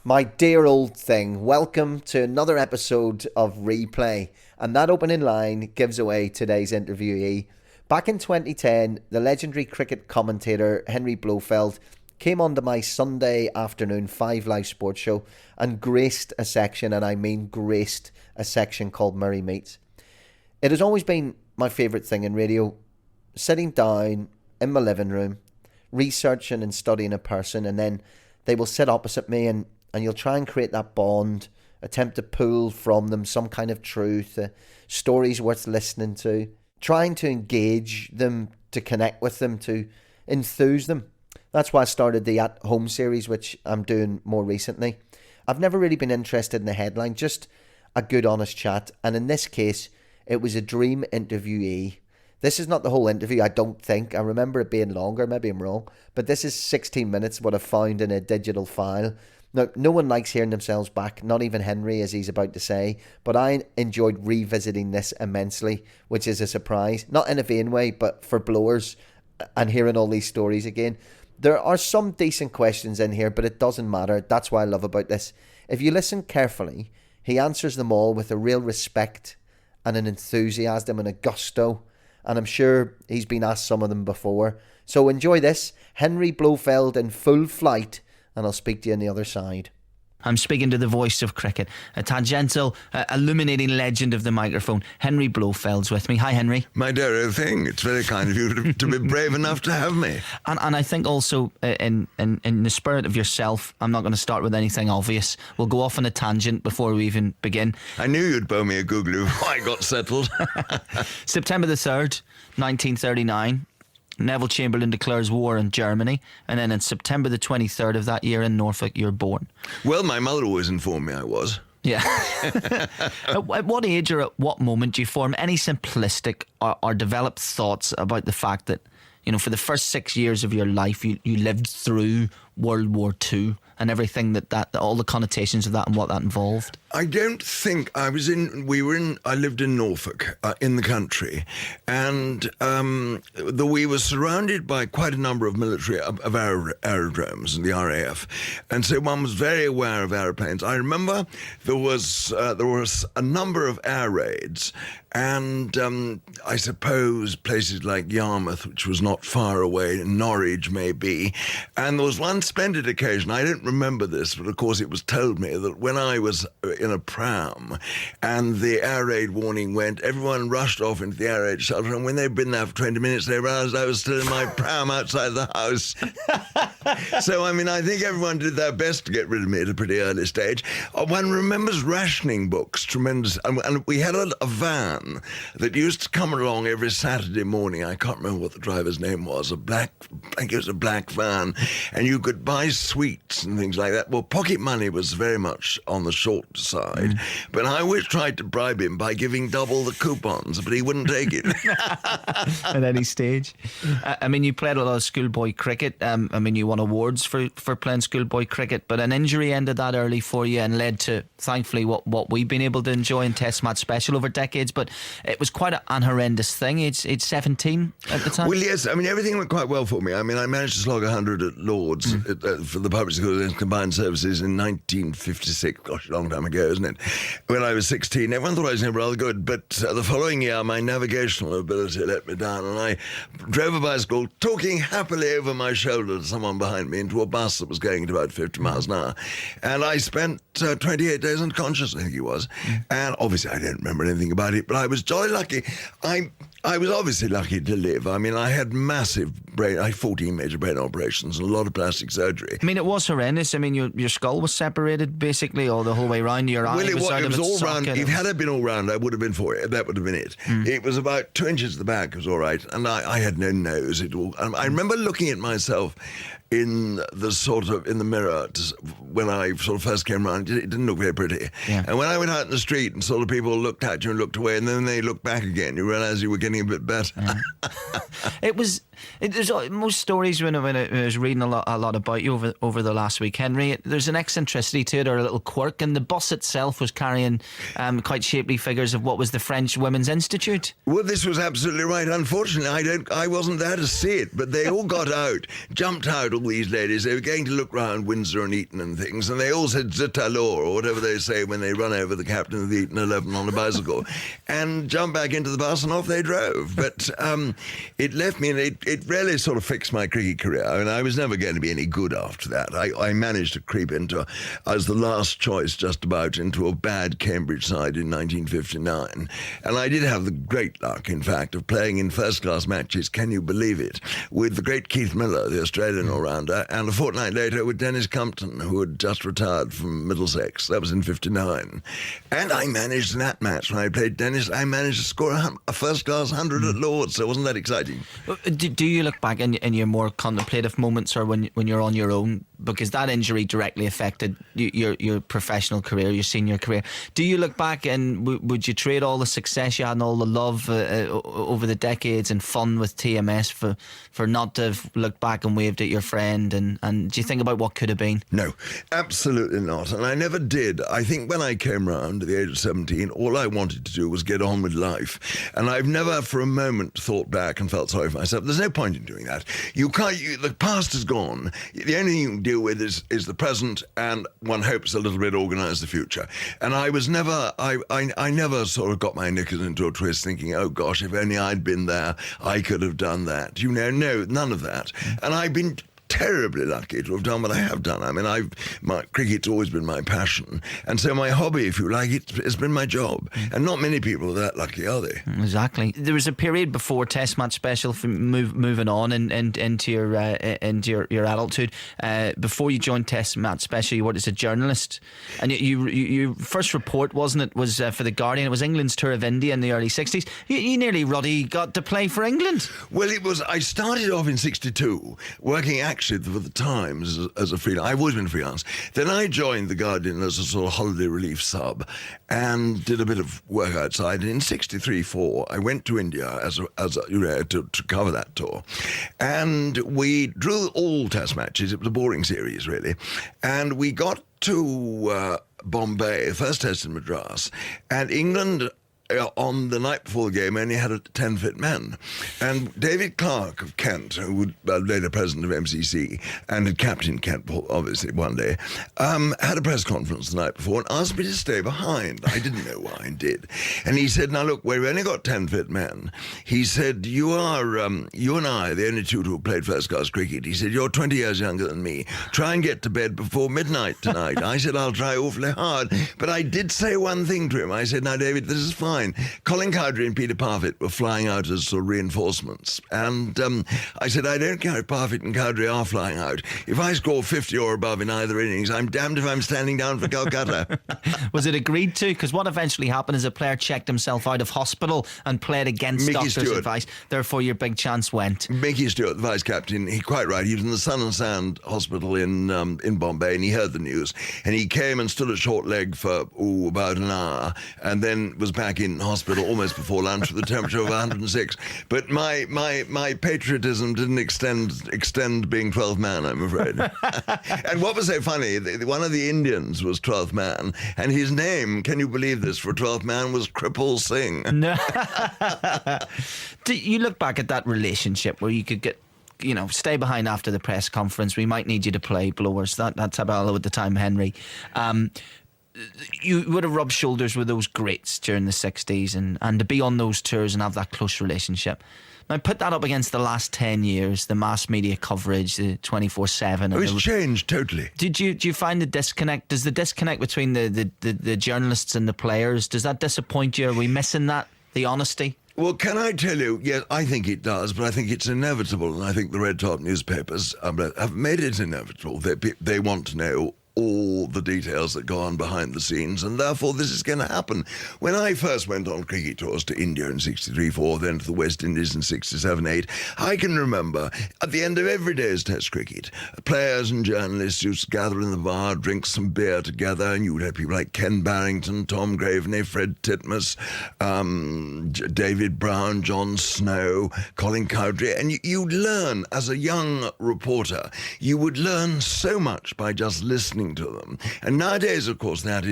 My dear old thing, welcome to another episode of Replay. And that opening line gives away today's interviewee. Back in 2010, the legendary cricket commentator Henry Blofeld came onto my Sunday afternoon 5 Live sports show and graced a section, and I mean graced a section called Murray Meets. It has always been my favourite thing in radio, sitting down in my living room, researching and studying a person, and then they will sit opposite me and you'll try and create that bond, attempt to pull from them some kind of truth, stories worth listening to, trying to engage them, to connect with them, to enthuse them. That's why I started the At Home series, which I'm doing more recently. I've never really been interested in the headline, just a good honest chat. And in this case, it was a dream interviewee. This is not the whole interview, I don't think. I remember it being longer, maybe I'm wrong. But this is 16 minutes, what I found in a digital file. Now, no one likes hearing themselves back, not even Henry, as he's about to say, but I enjoyed revisiting this immensely, which is a surprise. Not in a vain way, but for blowers, and hearing all these stories again. There are some decent questions in here, but it doesn't matter. That's what I love about this. If you listen carefully, he answers them all with a real respect and an enthusiasm and a gusto, and I'm sure he's been asked some of them before. So enjoy this, Henry Blofeld in full flight, and I'll speak to you on the other side. I'm speaking to the voice of cricket, a tangential, illuminating legend of the microphone. Henry Blofeld's with me. Hi, Henry. My dear old thing, it's very kind of you to be brave enough to have me. And I think also, in the spirit of yourself, I'm not going to start with anything obvious. We'll go off on a tangent before we even begin. I knew you'd bow me a googly before I got settled. September the 3rd, 1939. Neville Chamberlain declares war on Germany, and then on September the 23rd of that year in Norfolk, you're born. Well, my mother always informed me I was. Yeah. At what age or at what moment do you form any simplistic or developed thoughts about the fact that, you know, for the first 6 years of your life, you lived through World War II and everything that all the connotations of that and what that involved? I don't think I lived in Norfolk, in the country, and we were surrounded by quite a number of military, of aerodromes and the RAF, and so one was very aware of aeroplanes. I remember there was a number of air raids, and I suppose places like Yarmouth, which was not far away, Norwich maybe, and there was one splendid occasion, I don't remember this, but of course it was told me that when I was in a pram and the air raid warning went, everyone rushed off into the air raid shelter, and when they'd been there for 20 minutes they realised I was still in my pram outside the house. So I mean, I think everyone did their best to get rid of me at a pretty early stage. One remembers rationing books, tremendous, and we had a van that used to come along every Saturday morning. I can't remember what the driver's name was, I think it was a black van, and you could buy sweets and things like that. Well, pocket money was very much on the short side, but I always tried to bribe him by giving double the coupons, but he wouldn't take it. At any stage. I mean, you played a lot of schoolboy cricket. I mean, you won awards for playing schoolboy cricket, but an injury ended that early for you and led to, thankfully, what we've been able to enjoy in Test Match Special over decades. But it was quite an horrendous thing. Age 17 at the time. Well, yes. I mean, everything went quite well for me. I mean, I managed to slog 100 at Lord's for the Public Schools and Combined Services in 1956. Gosh, a long time ago, isn't it? When I was 16, everyone thought I was rather good, but the following year, my navigational ability let me down, and I drove a bicycle, talking happily over my shoulder to someone behind me into a bus that was going at about 50 miles an hour. And I spent 28 days unconscious, I think it was. And obviously, I don't remember anything about it, but I was jolly lucky. I was obviously lucky to live. I mean, I had I had 14 major brain operations and a lot of plastic surgery. I mean, it was horrendous. I mean, your skull was separated basically all the whole way around. Your eye was out of its all socket. round. If it had been all round, I would have been for it. That would have been it. It was about 2 inches at the back. It was all right. And I had no nose. I remember looking at myself in the mirror when I sort of first came around. It didn't look very pretty. Yeah. And when I went out in the street and sort of people looked at you and looked away, and then they looked back again, you realise you were getting a bit better. There's There's most stories when I was reading a lot about you over the last week, Henry. There's an eccentricity to it, or a little quirk, and the bus itself was carrying quite shapely figures of what was the French Women's Institute. Well, this was absolutely right. Unfortunately, I wasn't there to see it, but they all got out, jumped out, all these ladies. They were going to look round Windsor and Eton and things, and they all said Zut alors, or whatever they say when they run over the captain of the Eton 11 on a bicycle, and jumped back into the bus, and off they drove. But it left me, and it really sort of fixed my cricket career. I mean, I was never going to be any good after that. I managed to creep into, as the last choice just about, into a bad Cambridge side in 1959. And I did have the great luck, in fact, of playing in first-class matches, can you believe it, with the great Keith Miller, the Australian all-rounder, and a fortnight later with Dennis Compton, who had just retired from Middlesex. That was in 59. And I managed in that match, when I played Dennis, I managed to score a first-class 100 at Lord's, so wasn't that exciting? Do you look back in your more contemplative moments, or when you're on your own, because that injury directly affected your professional career, your senior career? Do you look back and would you trade all the success you had and all the love over the decades and fun with TMS for not to have looked back and waved at your friend? And do you think about what could have been? No, absolutely not. And I never did. I think when I came round at the age of 17, all I wanted to do was get on with life. And I've never for a moment thought back and felt sorry for myself. There's no point in doing that. You can't. The past is gone. The only thing you can deal with is the present, and one hopes a little bit organise the future. And I was never, I never sort of got my knickers into a twist thinking, oh gosh, if only I'd been there, I could have done that. You know, no, none of that. And I've been terribly lucky to have done what I have done. I mean, cricket's always been my passion, and so my hobby, if you like, it's been my job. And not many people are that lucky, are they? Exactly. There was a period before Test Match Special, from moving on and into your adulthood. Before you joined Test Match Special, you worked as a journalist, and your first report, wasn't it, was for the Guardian. It was England's tour of India in the early 60s. You nearly, Ruddy, got to play for England. Well, it was. I started off in 62 working actually for the Times as a freelance. I've always been freelance. Then I joined the Guardian as a sort of holiday relief sub and did a bit of work outside. And in 63-4, I went to India as to cover that tour, and we drew all Test matches. It was a boring series, really, and we got to Bombay, first Test in Madras, and England, on the night before the game, only had 10 fit men. And David Clark of Kent, who would later president of MCC and had captained Kent, obviously, one day, had a press conference the night before and asked me to stay behind. I didn't know why I did. And he said, now look, we've only got 10 fit men. He said, you and I, the only two to have played first-class cricket. He said, you're 20 years younger than me. Try and get to bed before midnight tonight. I said, I'll try awfully hard. But I did say one thing to him. I said, now, David, this is fine. Colin Cowdrey and Peter Parfitt were flying out as sort of reinforcements. And I said, I don't care if Parfitt and Cowdrey are flying out. If I score 50 or above in either innings, I'm damned if I'm standing down for Calcutta. Was it agreed to? Because what eventually happened is a player checked himself out of hospital and played against Mickey doctor's Stewart. advice. Therefore, your big chance went. Mickey Stewart, the vice captain, he quite right. He was in the Sun and Sand Hospital in Bombay, and he heard the news. And he came and stood at short leg for about an hour, and then was back in hospital almost before lunch with a temperature of 106. But my patriotism didn't extend being 12th man, I'm afraid. And what was so funny, one of the Indians was 12th man, and his name, can you believe this, for 12th man was Cripple Singh. No. Do you look back at that relationship where you could get, stay behind after the press conference, we might need you to play blowers. That's about at the time, Henry. You would have rubbed shoulders with those greats during the 60s and to be on those tours and have that close relationship. Now put that up against the last 10 years, the mass media coverage, the 24/7. It's changed totally. Do you find the disconnect? Does the disconnect between the journalists and the players, does that disappoint you? Are we missing that, the honesty? Well, can I tell you, yes, I think it does, but I think it's inevitable, and I think the red top newspapers have made it inevitable. They want to know all the details that go on behind the scenes, and therefore this is going to happen. When I first went on cricket tours to India in 63-4, then to the West Indies in 67-8, I can remember at the end of every day's Test cricket, players and journalists used to gather in the bar, drink some beer together, and you would have people like Ken Barrington, Tom Graveney, Fred Titmus, David Brown, John Snow, Colin Cowdrey, and you'd learn as a young reporter, you would learn so much by just listening to them. And nowadays, of course, that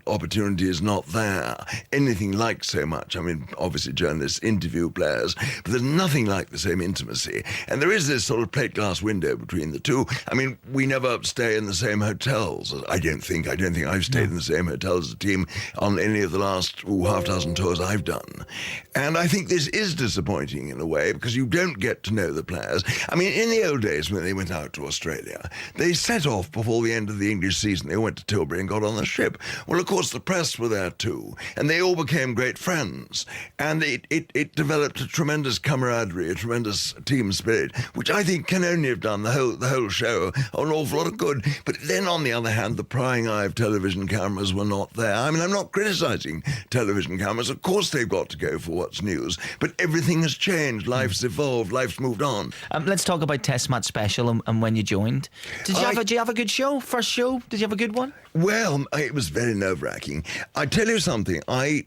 opportunity is not there. Anything like so much. I mean, obviously journalists interview players, but there's nothing like the same intimacy. And there is this sort of plate glass window between the two. I mean, we never stay in the same hotels. I don't think I've stayed in the same hotel as a team on any of the last half dozen tours I've done. And I think this is disappointing in a way, because you don't get to know the players. I mean, in the old days when they went out to Australia, they set off before the end of the English season. They went to Tilbury and got on the ship. Well, of course, the press were there too, and they all became great friends. And it developed a tremendous camaraderie, a tremendous team spirit, which I think can only have done the whole show an awful lot of good. But then, on the other hand, the prying eye of television cameras were not there. I mean, I'm not criticising television cameras. Of course, they've got to go for what's news. But everything has changed. Life's evolved. Life's moved on. Let's talk about Test Match Special and when you joined. Did you have a good show? First show? Did you have a good one? Well, it was very nerve-wracking. I tell you something, I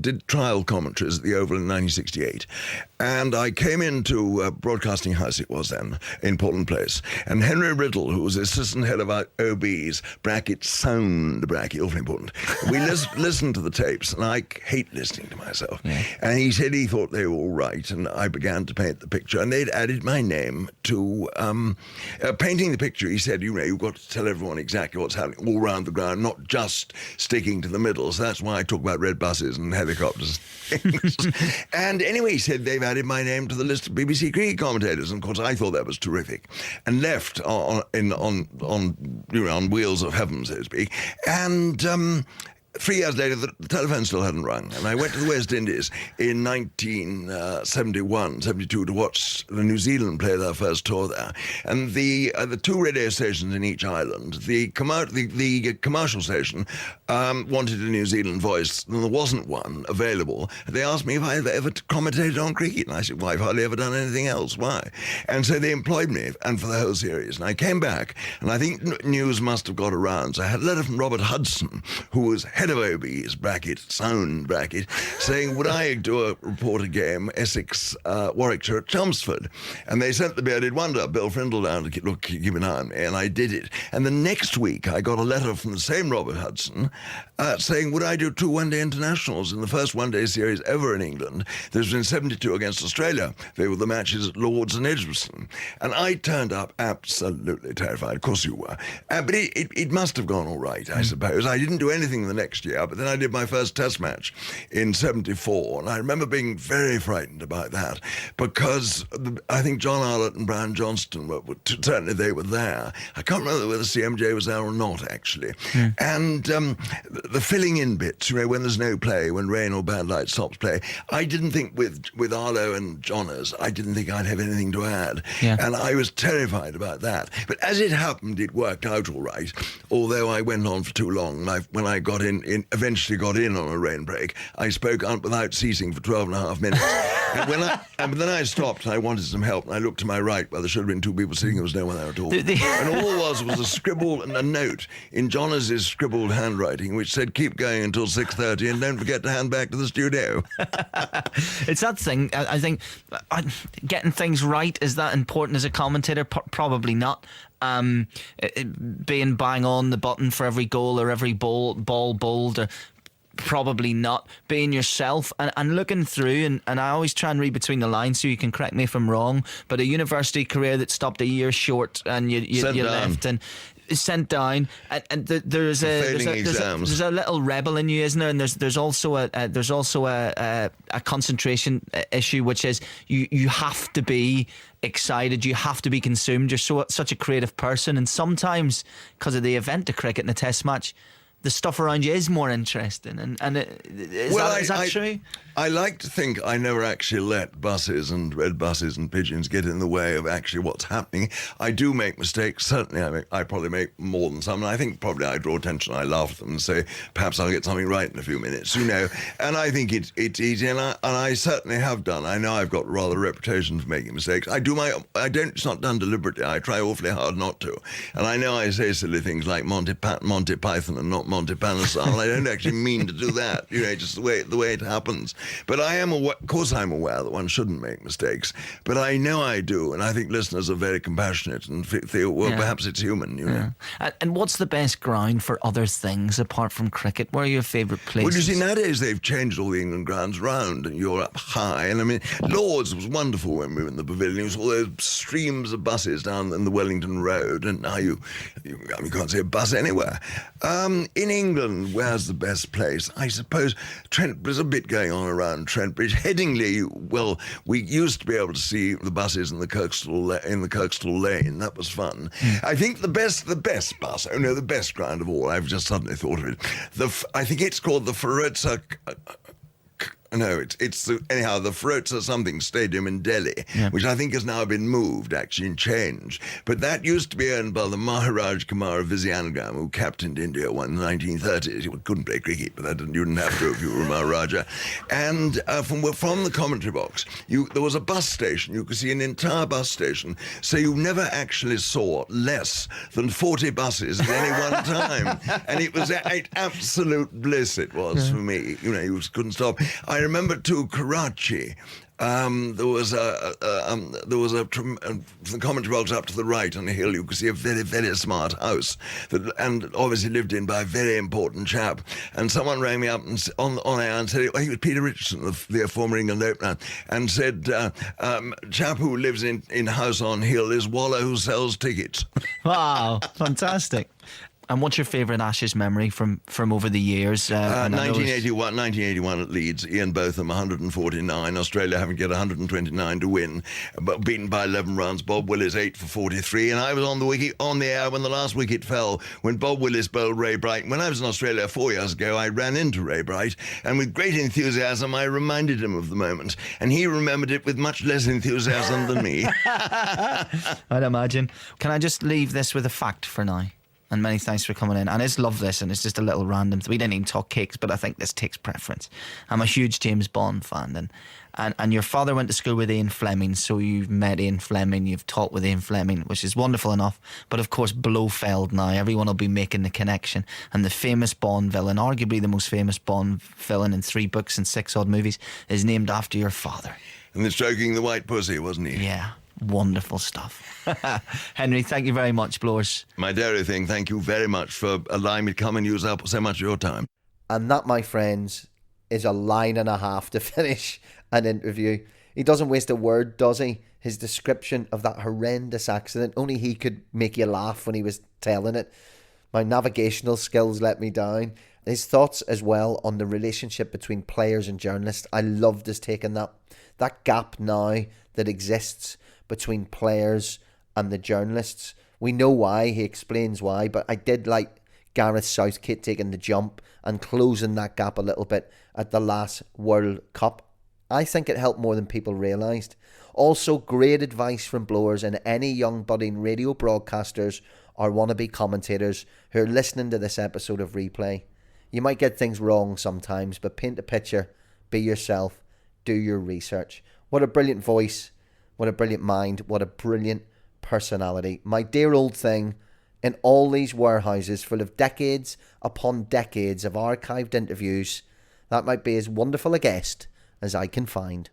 did trial commentaries at the Oval in 1968, and I came into Broadcasting House, it was then, in Portland Place, and Henry Riddle, who was assistant head of our OBs, bracket sound bracket, awfully important, we listened to the tapes, and I hate listening to myself, and he said he thought they were all right, and I began to paint the picture, and they'd added my name to painting the picture. He said, you've got to tell everyone exactly what's happening all around the ground, not just sticking to the middle. So that's why I talk about red buses and helicopters and things. And anyway, he said they've added my name to the list of BBC cricket commentators. And of course, I thought that was terrific, and left on wheels of heaven, so to speak. And 3 years later, the telephone still hadn't rung, and I went to the West Indies in 1971, 72 to watch the New Zealand play their first tour there. And the two radio stations in each island, the commercial station wanted a New Zealand voice, and there wasn't one available. They asked me if I ever commentated on cricket, and I said, well, I've hardly ever done anything else. Why? And so they employed me, and for the whole series. And I came back, and I think news must have got around. So I had a letter from Robert Hudson, who was head of OBs, bracket, sound bracket, saying, would I do a reporter game, Essex, Warwickshire at Chelmsford? And they sent the bearded wonder, Bill Frindle, down to keep an eye on me, and I did it. And the next week, I got a letter from the same Robert Hudson saying, would I do 2 one-day internationals in the first one-day series ever in England? There's been 72 against Australia. They were the matches at Lord's and Edgbaston. And I turned up absolutely terrified. Of course you were. But it must have gone all right, I suppose. I didn't do anything the next year, but then I did my first Test match in 74, and I remember being very frightened about that, because I think John Arlott and Brian Johnston certainly they were there. I can't remember whether CMJ was there or not, actually. And the filling in bits, when there's no play, when rain or bad light stops play, I didn't think with Arlo and Johners, I didn't think I'd have anything to add. And I was terrified about that. But as it happened, it worked out all right, although I went on for too long. When I got eventually got in on a rain break, I spoke on without ceasing for 12 and a half minutes. But then I stopped, and I wanted some help, and I looked to my right where there should have been 2 people sitting. There was no one there at all. And all there was a scribble and a note in Jonas' scribbled handwriting, which said, keep going until 6:30 and don't forget to hand back to the studio. It's that thing, I think, getting things right, is that important as a commentator? Probably not. Being bang on the button for every goal or every ball bowled, or probably not. Being yourself and looking through, and I always try and read between the lines, so you can correct me if I'm wrong, but a university career that stopped a year short, and you left and sent down, and there's a little rebel in you, isn't there? And there's also a concentration issue, which is you have to be excited, you have to be consumed. You're such a creative person, and sometimes because of the event of cricket and the Test match, the stuff around you is more interesting. And is that true? I like to think I never actually let buses and red buses and pigeons get in the way of actually what's happening. I do make mistakes. Certainly, I probably make more than some. And I think probably I draw attention. I laugh at them and say, perhaps I'll get something right in a few minutes, you know. And I think it's easy. And I certainly have done. I know I've got rather a reputation for making mistakes. It's not done deliberately. I try awfully hard not to. And I know I say silly things like Monty Python and not Monty Python. I don't actually mean to do that, you know, just the way it happens. But I am aware, of course I'm aware that one shouldn't make mistakes, but I know I do, and I think listeners are very compassionate and feel, well, perhaps it's human, you know. And what's the best ground for other things apart from cricket? Where are your favourite places? Well, you see, nowadays they've changed all the England grounds round, and you're up high, and I mean, Lord's was wonderful when we were in the pavilion. You saw those streams of buses down in the Wellington Road, and now you can't see a bus anywhere. In England, where's the best place? I suppose Trent, there's a bit going on around Trent Bridge. Headingley, well, we used to be able to see the buses in the Kirkstall Lane. That was fun. I think the best bus, the best ground of all, I've just suddenly thought of it. I think it's called the Ferozza. No, it's the Ferozza something stadium in Delhi, which I think has now been moved, actually, and changed. But that used to be owned by the Maharaj Kumar Vizianagam, who captained India in the 1930s. He couldn't play cricket, but you didn't have to if you were a Maharaja. And from the commentary box, there was a bus station. You could see an entire bus station. So you never actually saw less than 40 buses at any one time. And it was absolute bliss, it was for me. You know, you just couldn't stop. I remember too, Karachi. There was the commentary box up to the right on the hill. You could see a very, very smart house and obviously lived in by a very important chap. And someone rang me up and on air and said, he was Peter Richardson, the former England opener, and said, chap who lives in house on hill is Waller who sells tickets. Wow, fantastic. And what's your favourite Ashes memory from over the years? 1981 at Leeds. Ian Botham, 149. Australia having to get 129 to win, but beaten by 11 runs. Bob Willis 8 for 43. And I was on the air when the last wicket fell, when Bob Willis bowled Ray Bright. When I was in Australia 4 years ago, I ran into Ray Bright, and with great enthusiasm, I reminded him of the moment, and he remembered it with much less enthusiasm than me. I'd imagine. Can I just leave this with a fact for now? And many thanks for coming in. And I just love this, and it's just a little random. We didn't even talk cakes, but I think this takes preference. I'm a huge James Bond fan, and your father went to school with Ian Fleming, so you've met Ian Fleming, you've taught with Ian Fleming, which is wonderful enough. But of course, Blofeld now, everyone will be making the connection. And the famous Bond villain, arguably the most famous Bond villain in 3 books and 6 odd movies, is named after your father. And the stroking the white pussy, wasn't he? Yeah. Wonderful stuff. Henry, thank you very much, Blowers. My dear thing, thank you very much for allowing me to come and use up so much of your time. And that, my friends, is a line and a half to finish an interview. He doesn't waste a word, does he? His description of that horrendous accident, only he could make you laugh when he was telling it. My navigational skills let me down. His thoughts as well on the relationship between players and journalists. I loved his take on that gap now that exists between players and the journalists. We know why, he explains why, but I did like Gareth Southgate taking the jump and closing that gap a little bit at the last World Cup. I think it helped more than people realised. Also, great advice from Blowers and any young budding radio broadcasters or wannabe commentators who are listening to this episode of Replay. You might get things wrong sometimes, but paint a picture, be yourself, do your research. What a brilliant voice. What a brilliant mind. What a brilliant personality. My dear old thing, in all these warehouses full of decades upon decades of archived interviews, that might be as wonderful a guest as I can find.